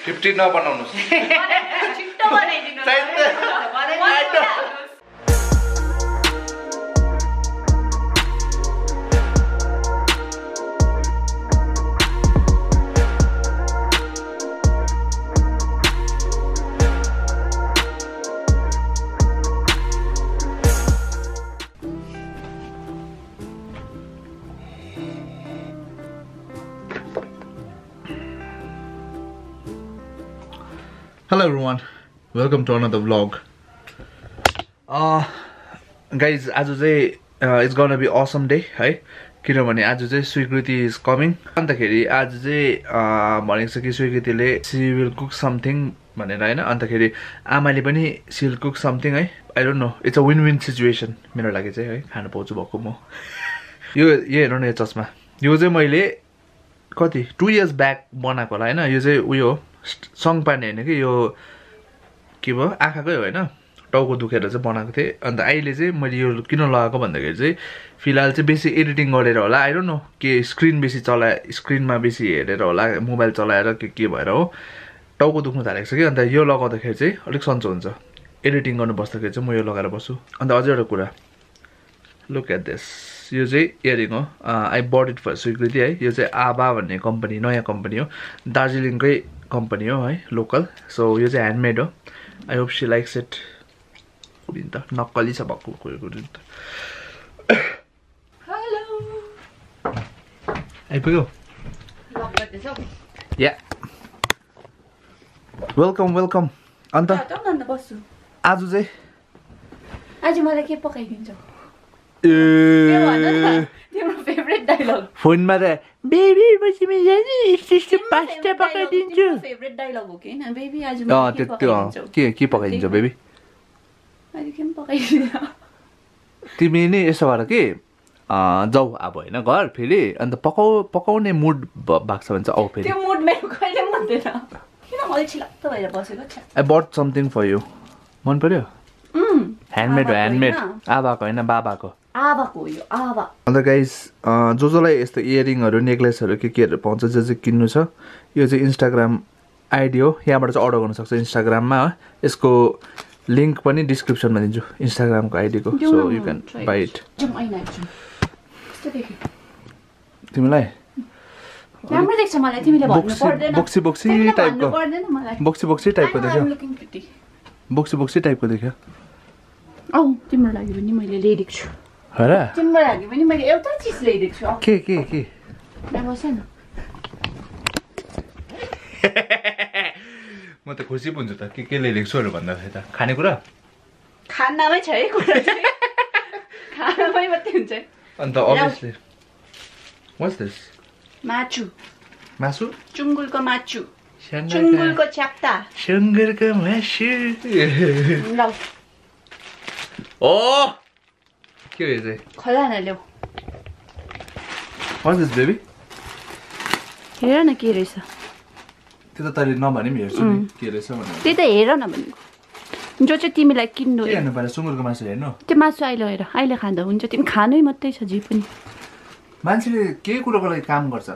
50 नबनाउनुस् छिट्टो बनाइदिनु Hello everyone, welcome to another vlog. Guys, आज चाहिँ it's gonna be awesome day है किनभने आज चाहिँ स्वीकृति is coming अन्तखेरि आज चाहिँ भनेको छ कि स्वीकृतिले she will cook something भनेर हैन अन्तखेरि आमाले पनि she will cook something है I don't know it's a win-win situation मेरो लागि चाहिँ है खान पाउँछु भएको म यो हेर्नु न यो चस्मा यो चाहिँ मैले कति 2 years back बनाएको होला हैन यो चाहिँ उयो सङपाने हैन कि यो के भयो आँखाकै हो हैन टाउको दुखेर चाहिँ बनाएको थिए अन्त अहिले चाहिँ मैले यो किन लगाएको भन्दाखेरि चाहिँ फिलहाल चाहिँ बेसी एडिटिङ गरेर होला आई डोन्ट नो के स्क्रिन बेसी चलाए स्क्रिनमा बेसी हेरेर होला मोबाइल चलाएर के भएर हो टाउको दुख्न थालेको छ कि अन्त यो लगाउँदाखेरि चाहिँ अलिक सन्चो हुन्छ एडिटिङ गर्नु बस्दाखेरि चाहिँ म यो लगाएर बस्छु अन्त अझै एउटा कुरा लुक एट दिस यो चाहिँ इयरिङ हो आई बट इट फर स्वीकृति है यो चाहिँ आबा भन्ने कम्पनी नयाँ कम्पनी हो दार्जिलिङकै कम्पनी हो है लोकल सो यो चाहिँ ह्यान्डमेड हो I hope she likes it त नक्कली छ भएको कुरो त आइपुग्यो या वेलकम वेलकम अन्त आज चाहिँ आज मलाई के पकाइदिन्छौ तिम्रो फेभरेट डायलग फोनमा त बेबी बसिमे जाने यस्तो पास्ता पकाइदिन्छु फेभरेट डायलग हो कि हैन बेबी आज मलाई के पकाइदिन्छौ के पकाइदिन्छौ बेबी अहिले के पकाइदिन्छौ तिमी नि यसो गर के जाऊ अब हैन घर फेरि अन्त पकाउने मुड भएको छ भने चाहिँ आऊ फेरि त्यो मुड मेरो कहिले मन्दैन किन मलाई छिलक्क भएर बसेको छ I bought something for you मन पर्यो ह्यान्डमेड हो ह्यान्डमेड आबाको हैन बाबाको आबाको यो आबा अन्त गाइस जसलाई यस्तो इयरिङहरु नेकलेसहरु केहरु पाउँछ जो चाहिँ किन्नु छ यो चाहिँ इन्स्टाग्राम आइडी हो यहाँबाट चाहिँ अर्डर गर्न सक्छ इन्स्टाग्राममा यसको लिंक पनि डिस्क्रिप्सनमा दिन्छु इन्स्टाग्रामको आइडी को so you can buy it तिमीलाई राम्रो देख्छ मलाई तिमीले भन्नु पर्दैन बोक्सी बोक्सी टाइपको देख्यो बोक्सी टाइपको देख्यो औ तिम्रो लागि पनि मैले ल्याइदिएको छु हरा तिम्रो लागि पनि मैले एउटा चीज ल्याइदिएको छु के राम्रो छैन म त खुसी हुन्छु त के ल्याइदिएको छुहरु भन्दा फेरि त खानेकुरा खानामै छ है कुरा चाहिँ खानामै मात्रै हुन्छ अन्त obviously what's this मासु चुङ्गुलको मासु चुङ्गुलको च्याप्टा सुँगुरको मासु ल ओ के हो यो खलाना ल्याऊ what's this baby हेर न के रहेछ त्यो त तैले नभने पनि हेर्छु नि के रहेछ भनेर त्यही त हेर न भनेको जो चाहिँ तिमीलाई किन्नु के हेर्नु पर्यो सुँगुरको मासु हेर्नु त्यो मासु अहिले खाँदा हुन्छ तिमी खानै मात्रै छ जे पनि मान्छेले के कुरोको लागि काम गर्छ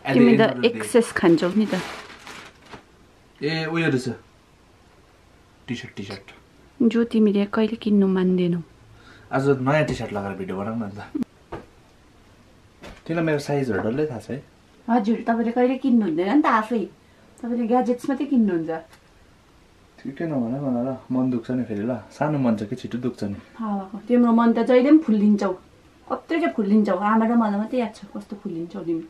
तिमी त एक्सेस खान्छौ नि त ए उयो रहेछ टी शर्ट जो तिमीले कहिले किन्नु मान्दैनौ आज नयाँ टी शर्ट लगाएर भिडियो बनाउँ न त तिमीलाई मेरो साइजहरु डल्लै थाहा छ है हजुर तपाईले कहिले किन्नु हुँदैन नि त आफै तपाईले ग्याजेट्स मात्रै किन्नुहुन्छ ठिकै नभन मलाई ल मन दुख्छ नि फेरि ल सानो मन छ कि छिटो दुख्छ नि तिम्रो मन त जहिले पनि फुल्लिन्छौ कत्रो चाहिँ फुल्लिन्छौ आमा र मलाई मात्रै याद छ कस्तो फुल्लिन्छौ तिमी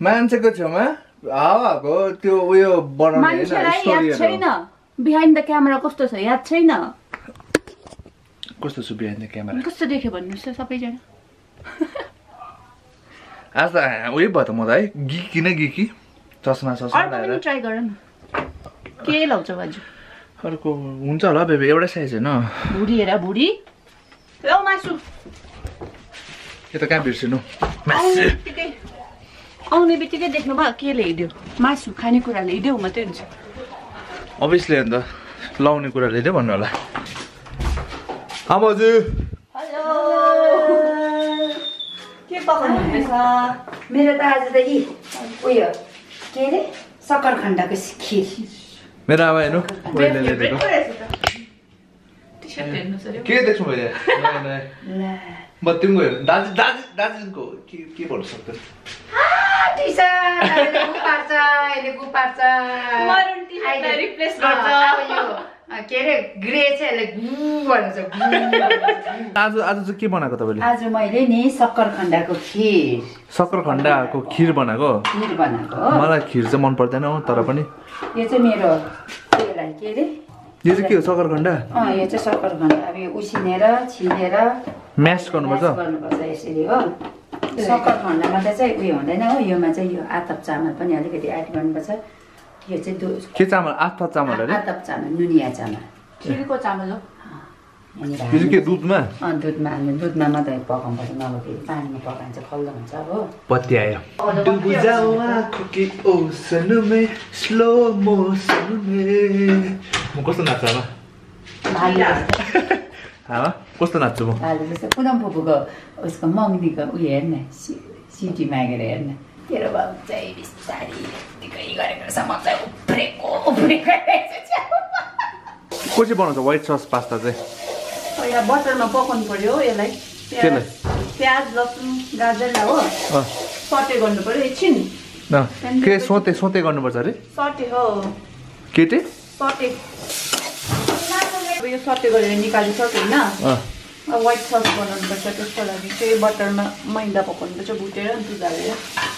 मान्छेको छेउमा हावाको त्यो उयो बनाउने मान्छेलाई याद छैन बिहाइन्ड द क्यामेरा कस्तो छ याद छैन कस्तो छु बिहाइन्ड द क्यामेरा कस्तो देख्यो भन्नुस् त सबैजना आज त उयो भयो त म त है गिकी चस्मा लगाएर ट्राई गर न के लाउँछौ आज अर्को हुन्छ होला बेबी एउटै साइज हैन भुडी हेर भुडी ल मासु के त कहाँ बिर्सिनु मासु आउने बित्तिकै देख्नु भयो के ल्याइदियो मासु खानेकुरा ल्याइदेऊ मात्रै हुन्छ अभियसली अन्त लाउने कुरा ल्याइदेऊ भन्नु होला आमाजु हेलो के पकाउनु हुँदैछ मेरो त आज त उयो के अरे सक्खरखण्डको खिर मेरो आमा हेर्नु पहिला ल्याएको के देख्छु मैले म तिम्रो दार्जिलिङको के भन्नु सक्दैन के अरे ग्रे चाहिँ आज चाहिँ के बनाएको तपाईँले आज मैले नि सक्खरखण्डको सक्खरखण्डको खिर बनाएको मलाई खिर चाहिँ मन पर्दैन हो तर पनि यो चाहिँ मेरो त्यसलाई के अरे यो चाहिँ के हो सक्खरखण्ड यो चाहिँ सक्खरखण्ड अब यो उसिनेर छिलेर म्यास गर्नुपर्छ यसरी हो सक्खरखण्डमा चाहिँ उयो हुँदैन हो योमा चाहिँ यो आतप चामल पनि अलिकति एड गर्नुपर्छ यो चाहिँ के चामल आतप चामल अरे आतप चामल नुनिया चामल खिरको चामल हो यो चाहिँ के दुधमा दुधमा हाल्नु दुधमा मात्रै पकाउनुपर्छ नभए फेरि पानीमा पकाइन्छ खल्लो हुन्छ हो पत्ती आयो म कस्तो नाच्छु आमा कस्तो नाच्छु म भाले जस्तो पुनम फुपूको उसको मम्मीको उयो हेर्न सिटी मागेर हेर्न तेरो बाबु चाहिँ बिस्तारी यत्तिकै गरेको रहेछ म चाहिँ उफ्रेको को चाहिँ बनाउँछ व्हाइट सस पास्ता चाहिँ पहिला बटरमा पकाउनु पर्यो हो यसलाई प्याज लसुन गाजरलाई हो सटे गर्नु पर्यो एकछिन के सोते गर्नुपर्छ अरे सटे हो केटे सटे यो सटे गरेर निकालिसक्यो होइन व्हाइट सस बनाउनु पर्छ त्यसको लागि चाहिँ बटरमा मैदा पकाउनु पर्छ भुटेर अनि दुध हालेर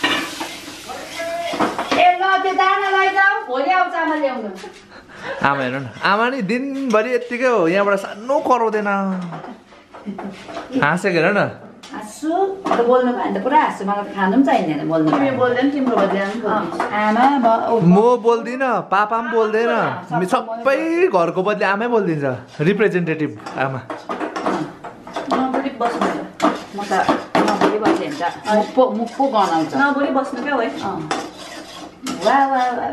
आमा हेर्नु न आमा नि दिनभरि यत्तिकै हो यहाँबाट सानो कराउँदैन हाँसेको हेर न हाँस्छु बोल्नु भयो भने त पुरा हाँस्छु मलाई त खानु पनि चाहिँदैन बोल्नु बोल्दैन तिम्रो आमा म बोल्दिनँ पापा पनि बोल्दैन सबै घरको बदली आमै बोलिदिन्छ रिप्रेजेन्टेटिभ आमा नबोली बस्नु म त नबोली बस्यो भने त मुख पो गनाउँछ नबोली बस्नु क्या है वा वा वा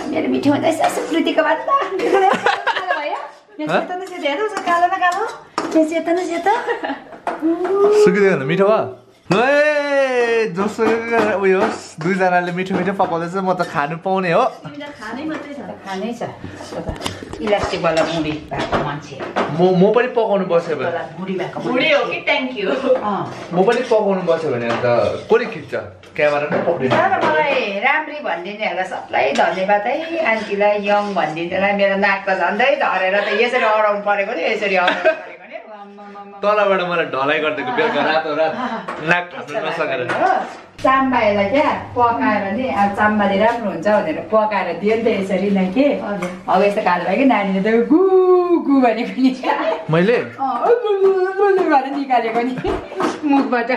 मेरो मिठो हुँदैछ सुकृतिको भन्दा कालो न कालो सेतो न सेतो सुकृति भन्दा मिठो भयो ए जसो उयो होस् दुईजनाले मिठो मिठो पकाउँदैछ म त खानु पाउने हो खानै छ इलास्टिक वाला मुडी भएको मान्छे म पनि पकाउनु बस्यो भने बुढी हो कि थ्याङ्क यू म पनि पकाउनु बस्यो भने अन्त कसले खिच्छ क्यामेरा नै पक्रिन्छ मलाई राम्री भनिदिनेहरूलाई सबलाई धन्यवाद है आन्टीलाई यङ भनिदिनेलाई मेरो नाक त झन्डै धरेर त यसरी अडाउनु परेको नि यसरी अडाउनु परेको नि तलबाट मलाई ढलाइ गरिदिएको बेलुका रातो रात नाक थाप्नु नसकेर चाम्बालाई क्या पकाएर नि अब चाम्बाले राम्रो हुन्छ भनेर पकाएर दियो नि त यसरी नै के अब यस्तो खानु भयो कि नानीले त गु गु भनेको नि मैले भनेर निकालेको नि मुखबाट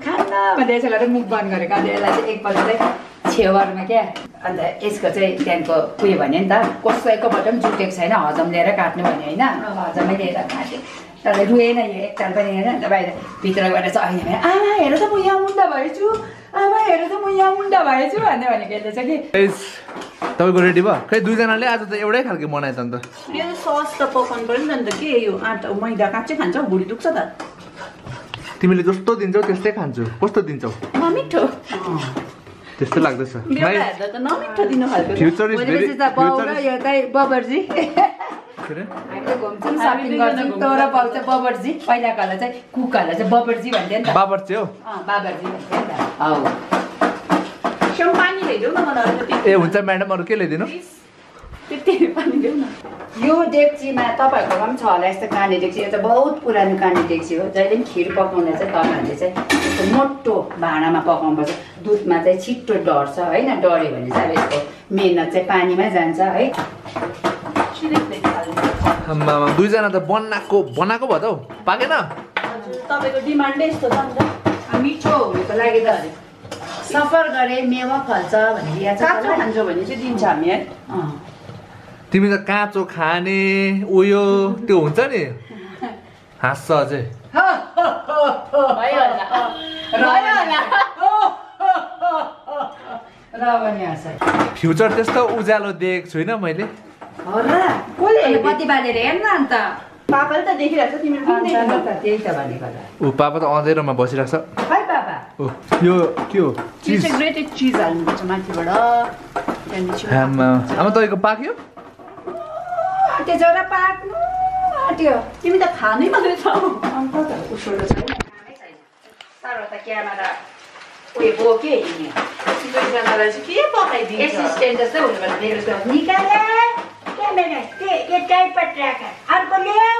खाना भन्दै यसो गरेर मुख बन्द गरेको अन्त यसलाई चाहिँ एकपल्ट चाहिँ छेउरमा क्या अन्त यसको चाहिँ त्यहाँको उयो भन्यो नि त कसैकोबाट पनि जुटेको छैन हजम लिएर काट्नु भन्यो होइन हजमै लिएर काट्यो तर रुएन यो एकताल पनि होइन अन्त बाहिर भित्र गएर चाहिँ अहिले आमा हेर त म यहाँ मुन्डा भएछु आमा हेर त म यहाँ मुन्डा भएछु भन्ने भनेको यसले चाहिँ कि तपाईँको रेडी भयो खै दुईजनाले आज त एउटै खालको बनायो त अन्त यो सस त पकाउनु पर्यो नि त के यो आँटा मैदा काँचै खान्छ भुँडी दुख्छ त तिमीले जस्तो दिन्छौ त्यस्तै खान्छु कस्तो दिन्छौ नमिठो त्यस्तै लाग्दैछ नमिठो दिनु खालको फ्युचर इज भेरी यो चाहिँ बबरजी हामीले घुम्छौँ सपिङ गर्छौँ तँ र पाउँछ बबरजी पहिलाकोलाई चाहिँ कुकहरूलाई चाहिँ बबरजी भन्थ्यो नि त बाबरजी हो बाबरजी भन्थ्यो नि त हौ पानी ल्याइदेऊ न मलाई ए हुन्छ म्याडम अरू के ल्याइदिनु त्यति पानी देऊ न यो डेक्चीमा तपाईँहरूकोमा पनि छ होला यस्तो काने डेक्ची यो त बहुत पुरानो काने डेक्ची हो जहिले पनि खिर पकाउँदा चाहिँ तपाईँहरूले चाहिँ यस्तो मोटो भाँडामा पकाउनुपर्छ दुधमा चाहिँ छिट्टो डढ्छ होइन डढ्यो भने चाहिँ अब यसको मेहनत चाहिँ पानीमै जान्छ है दुईजना त बनाएको भयो त हौ पाकेन तपाईँको डिमान्डै यस्तो छ नि त मिठो हुनुको लागि त सफर गरे मेवा फल्छ भन्ने याद छ काँचो खान्छौ भने चाहिँ दिन्छ हामी है तिमी त काँचो खाने उयो त्यो हुन्छ नि हाँस्छ अझै फ्युचर त्यस्तो उज्यालो देखेको छुइनँ मैले बत्ती बालेर हेर्न अन्त पापाले त देखिरहेको छ तिमीले त्यही त भनेको ऊ पापा त अँधेरोमा बसिरहेको छ खै पापा यो के हो चिज चाहिँ ग्रेटेड चिज हाल्नुपर्छ माथिबाट त्यहाँदेखि आमा तपाईँको पाक्यो त्यो जरा पाक्नु आँट्यो तिमी त खानै मात्रै छौ तर त क्यामेरा उयो बोक्यो हिँड्यो दुईजनालाई चाहिँ के पकाइदिन्छ एसिस्टेन्ट जस्तै हुनुपर्छ मेरो जस्तो निकाले क्यामेरा के टाइपट राख अर्को ल्याऊ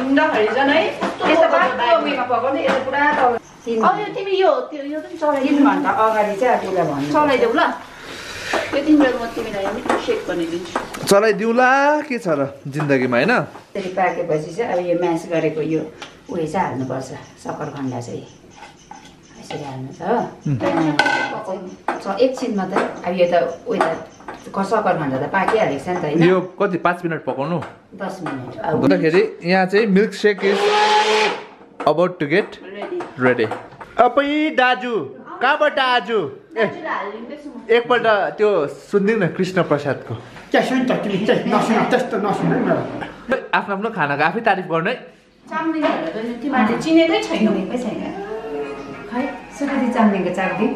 हिँड्दाखेरि झन् है यस्तो बाटो उयोमा पकाउने यस्तो पुरा त तिमी यो पनि 3 घन्टा अगाडि चाहिँ त्यसलाई भन्नु चलाइदेऊ ल यो 3 बेला म तिमीलाई मिठो सेक बनाइदिन्छु चलाइदिउँला के छ र जिन्दगीमा होइन त्यसरी पाकेपछि चाहिँ अब यो म्यास गरेको यो उयो चाहिँ हाल्नुपर्छ सक्खरखण्डा चाहिँ यसरी हाल्नु छ एकछिनमा त अब यो त उयो त सक्खरखण्डा त पाकिहालेको छ नि त होइन यो कति 5 मिनट पकाउनु 10 मिनट हुँदाखेरि यहाँ चाहिँ milk shake is about to get ready अपै दाजु कहाँबाट आजु एकपल्ट त्यो सुनिदिउँ न कृष्ण प्रसादको आफ्नो आफ्नो खानाको आफै तारिफ गर्नु है तिमीहरूले चिनेकै छैन खै सुकुटी चाम्लिङको चाम्लिङ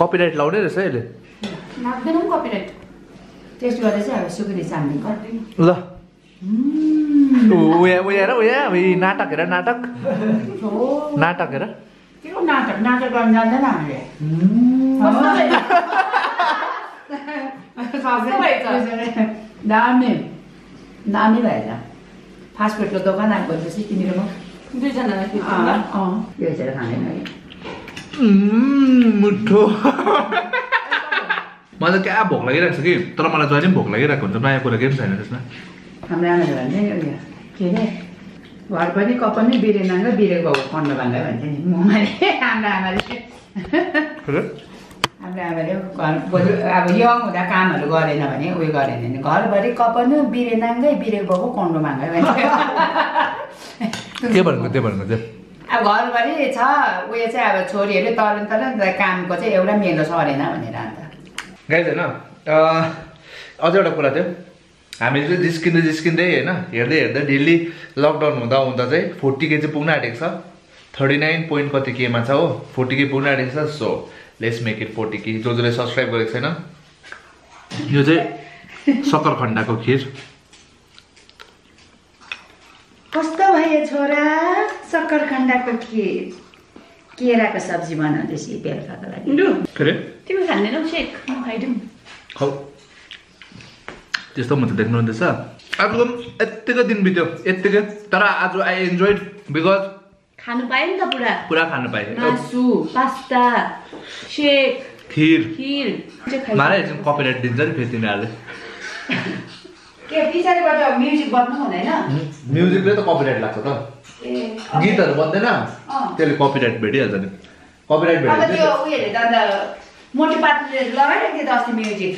कपिराइट लाउने रहेछ अहिले लाग्दैन कपिराइट टेस्ट गर्दा चाहिँ अब सुकुटी चाम्लिङ ल उया नाटक हेर नाटक हेर के को नाटक गर्न जान्दैन हामीले दामी भएछ फास्टफुडको दोकान आएपछि तिमीले म दुईजनालाई यो हेरेर खाँदैन मिठो मलाई क्या भोक लागिरहेको छ कि तर मलाई जहिले पनि भोक लागिरहेको हुन्छ नयाँ कुरा केही पनि छैन त्यसमा हाम्रो आमाले भन्थे नि उयो के अरे घर पनि कप पनि बिरे नाङ्गा बिरेको भाउ पन्ध्र भाङ्गा भन्थे नि ममाले हाम्रो आमाले घर अब यङ हुँदा कामहरू गरेन भने उयो गरेन भने घरभरि कपनु बिरे नाङ्गै बिरेको भाउको कन्डो भाङ्गा भन्थ्यो के भनेको त्यो भनेको चाहिँ अब घरभरि छ उयो चाहिँ अब छोरीहरूले तरन कामको चाहिँ एउटा मेलो सरेन भनेर अन्त गाइज होइन अझ एउटा कुरा थियो हामी चाहिँ जिस्किँदै होइन हेर्दै डेली लकडाउन हुँदा चाहिँ 40K चाहिँ पुग्न आँटेको छ 39 पोइन्ट कति केमा छ हो 40K पुग्न आँटेको छ so let's make it 40K जसले सब्सक्राइब गरेको छैन यो चाहिँ सक्खरखण्डाको खिर कस्तो भयो छोरा सक्खरखण्डाको खिर केराको सब्जी बनाउँदैछ बेलुकाको लागि तिमी खाँदैनौ सेक खाइदिउँ हौ त्यस्तो म त देख्नु हुँदैछ आजको यत्तिकै दिन बित्यो यत्तिकै तर आज आई एन्जोयड बिकज खानु पाएँ नि त पुरा खानु पाएँ मासु पास्ता सेक खिर मारै कपिराइट दिन्छ नि फेरि तिनीहरूले के पछाडिबाट म्युजिक बज्नु हुँदैन म्युजिकले त कपिराइट लाग्छ त गीतहरू बज्दैन त्यसले कपिराइट भेटिहाल्छ नि कपिराइट त्यो उयोले त अन्त मोटी पातले लगाइरहेको थियो त अस्ति म्युजिक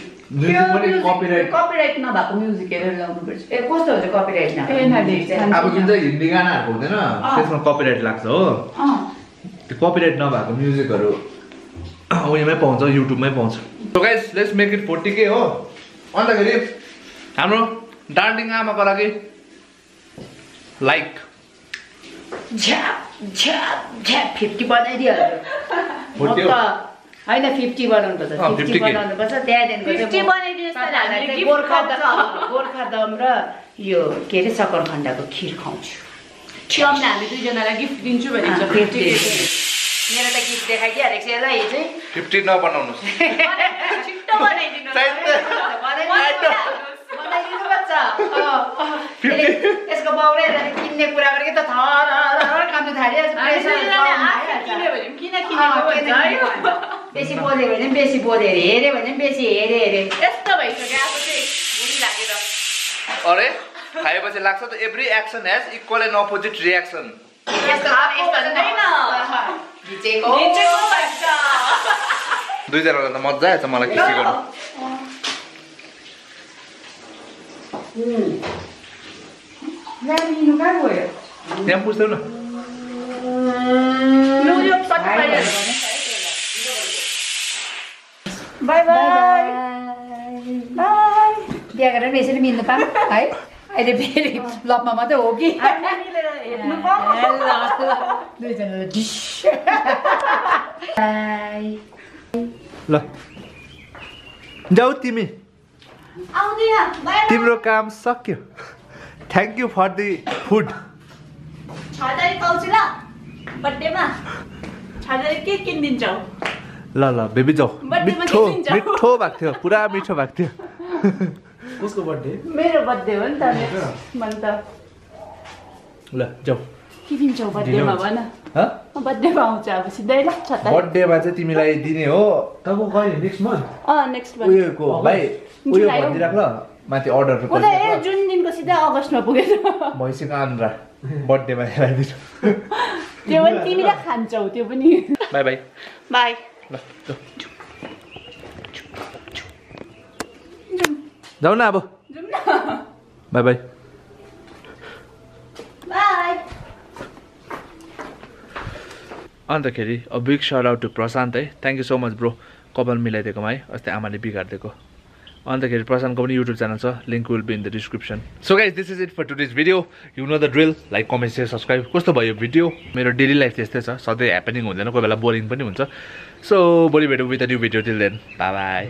कपिराइट नभएको म्युजिक हेरेर ल्याउनुपर्छ ए कस्तो हुन्छ कपिराइट अब जुन चाहिँ हिन्दी गानाहरूको हुँदैन त्यसमा कपिराइट लाग्छ हो त्यो कपिराइट नभएको म्युजिकहरू उयोमै पाउँछ युट्युबमै पाउँछ so guys let's make it 40K हो अन्तखेरि हाम्रो डार्लिङ आमाको लागि लाइक 50 बनाइदिइहाल्यो होइन 50 बनाउनुपर्छ 50 बनाउनुपर्छ त्यहाँदेखिको गोर्खा दम र यो के अरे सक्खरखण्डाको खिर खुवाउँछु हामी दुईजनालाई गिफ्ट दिन्छु भनेको छ मेरो त गिफ्ट देखाइदिइहालेको छ ल यो चाहिँ 50 नबनाउनुहोस् छिट्टो बनाइदिनु यसको बाउले किन्ने कुरा गरेको त थर खानु थाल्यो बेसी बोल्यो भने बेसी बोल्यो अरे हेऱ्यो भने बेसी हेरे यस्तो भइसक्यो आफू चाहिँ भुली लागेर अरे खाएपछि लाग्छ त every action has equal and opposite reaction दुईजनालाई त मजा आएछ मलाई खिसी गर्नु त्यहाँ पुछ्दैउ न बाई बाई बिहा गरेर यसरी मिल्नु पाऊँ है अहिले फेरि फ्लपमा मात्रै हो कि मिलेर हेर्नु पाऊ दुईजनाले डिस ल जाऊ तिमी आउँदैन तिम्रो काम सक्यो thank you for the food 6 तारिक आउँछु ल बर्थडेमा 6 तारिक के किनिदिन्छौ ल ल बेबी जाऊ बर्थडेमा मिठो के दिन्छौ? मिठो भएको थियो पुरा मिठो भएको थियो कसको बर्थडे मेरो बर्थडे हो नि त मन त ल जाऊ के दिन्छौ बर्थडेमा भन ह बर्थडेमा आउँछ अब सिधै ल 6 तारिक बर्थडेमा चाहिँ तिमीलाई दिने हो तब कहिले नेक्स्ट मन्थ नेक्स्ट मन्थ उयोको भाइ उयो जुलाई हो। भनिदिराख ल माथि अर्डर ओ त ए जुन दिनको सिधै अगस्टमा पुगेछ भैँसीको आन्द्रा बर्थडेमा ल्याइदिनु त्यो पनि तिमीले खान्छौ त्यो पनि बाई बाई बाई ल जाऊ न अब जाउँ न बाई बाई बाई अन्तखेरि a big shout out to Prashant है thank you so much bro कपाल मिलाइदिएकोमा है अस्ति आमाले बिगारिदिएको अन्तखेरि प्रशान्तको पनि युट्युब च्यानल छ link will be in the description so guys this is it for today's video you know the drill like comment share subscribe कस्तो भयो भिडियो मेरो डेली लाइफ त्यस्तै छ सधैँ ह्यापनिङ हुँदैन कोही बेला बोरिङ पनि हुन्छ सो भोलि भेटौँ with a new video till then bye by